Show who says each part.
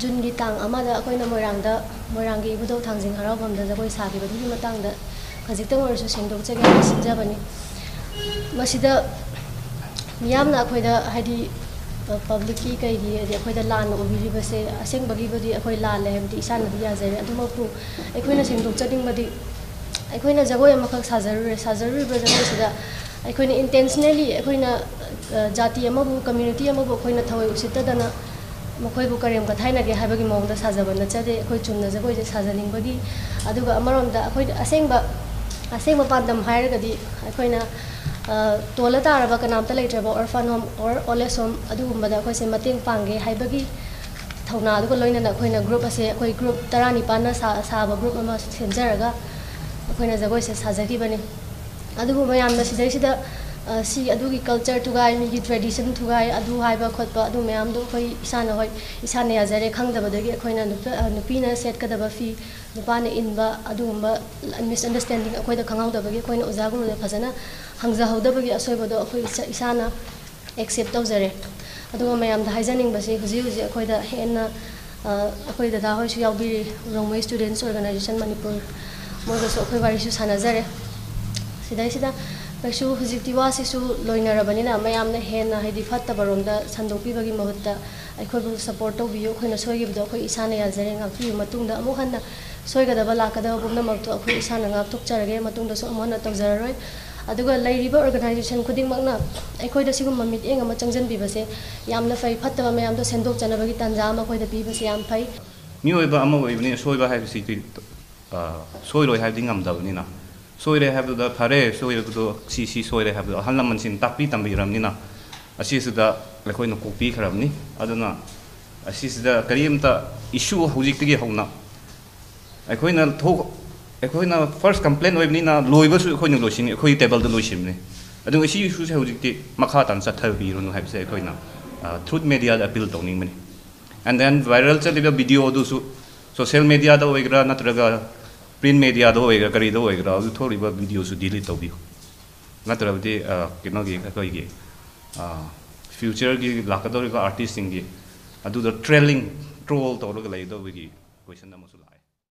Speaker 1: जून की तांग अमादा अखोइना मोइरांगी इबुदौ थांजिंग हरावफमदा जगोइ साखिबदुगी मतंगदा खजिक्तंग ओरसु सेंदोकचगे सिंजाबनी मसिदा मियामना अखोइदा हाइदि पब्लिक की कईगी अखोइदा लान उबिरिबसे असेंबगीबदी अखोइ लाले हेबदी इसानदी याजरे अदुमकु अखोइना सेंदोकचदिंगबदी अखोइना जगोइ अमखक साजरुरे जगोइसिदा अखोइना इंटेंशनली अखोइना जाति अमबु कम्युनिटी अमबु अखोइना थवै उसितदना मखोइबु करेम कथाइनगे हाइबगी मौंगदा साजब नचदे अखोइ चुन्ना जगोइजे साजनिंगबगी अदुगा अमरोमदा अखोइ असेंबा पांदम हाइरगदी अखोइना तोला तारबा कनामता लेट्रबा ऑर्फन होम और ओलेज होम अदुगुम्बदा अखोइसे मतेंग पांगे हाइबगी थौना अदुगा लोइनना अखोइना ग्रुप असे अखोइ ग्रुप 19 साबा ग्रुप अमा सेमजरगा अखोइना जगोइसे साजगिबनी अदुगु मयामना सिदैसिदा सी अदुगी कल्चर थुगाई मिगी ट्रेडिशन थुगाई अदु हाइबा खोतबा अदु मयाम दो अखोइ इसाना याजरे खंगदबदगी अखोइना नुपीना सेटकदबा फी नुपाना इनबा अदुगुम्बा मिसअंडरस्टैंडिंग अखोइदा खंगाउदबगी अखोइना ओजागुरुदा फजना हंगजाहौदबगी असोइबदो अखोइ इसाना एक्सेप्ट तौजरे अदुगा मयामदा हाइजनिंगबसे हुजी अखोइदा हेन्ना अखोइ दादा होइसु याउबिरि रोंमै स्टूडेंट्स ऑर्गेनाइजेशन मणिपुर मोगसु अखोइ वारिसु सानाजरे सिदाइसिदा कैसु हुजिक्ति वासिसु लोइनरबनिना मयामना हेन्ना हाइदि फत्तबरोमदा संदोकपिबगी महत्ता अखोइबु सपोर्ट तौबियो अखोइना सोइगिबदो अखोइ इसाना याजरे ngakpiyu matungda amuk hanna soigadaba lakadaba pumnamakto अखोइ इसाना ngakthokjarage matungdasu amona tawjararoi अदुगा लैरिबा ऑर्गेनाइजेशन खुदिंगमकना अखोइदा सिगुम मिटिंग अमा चंजनबिबसे यामना फै फत्तबा मयामदो सेंदोक जनबगी तंजा अमा अखोइदा पिबसे याम फै
Speaker 2: मिओइबा अमा ओइबनि सोइबा हाइबसि सोइरोइ हाइबदि ngamdabnina सोइरे हाइबदो फारे सोइबदो सी सोइरे हाइबदो हलमनसिन ताकपि तंबिरमनिना असिसुदा अखोइना कोपि खरबनि अदुना असिसुदा करिमता इशू हुजिक्तिगी हौना अखोइना अखोइना फर्स्ट कंप्लेन ओइबनिना लोइबसु अखोइना लोसिनि अखोइ टेबलदो लोइसिमने अदु इसी इशू से हुजिक्ति मखा तान चथबिरुनु हाइबसे अखोइना थ्रू मीडिया अपील तौनिंगमनि एंड देन वायरल चलिबा वीडियो दुसु सोशल मीडिया दा ओइग्रा नत्रगा प्रिंट मीडिया दो होएगा करी दो होएगा अदु थोरिबा वीडियो सु डिलीट तौबियो नत्रबदि केनोगी अखोइगी फ्यूचर की लाकदोरिबा आर्टिस्ट सिंगी अदु द ट्रेलिंग ट्रोल तौरगा लैदोबगी क्वेश्चन अमसु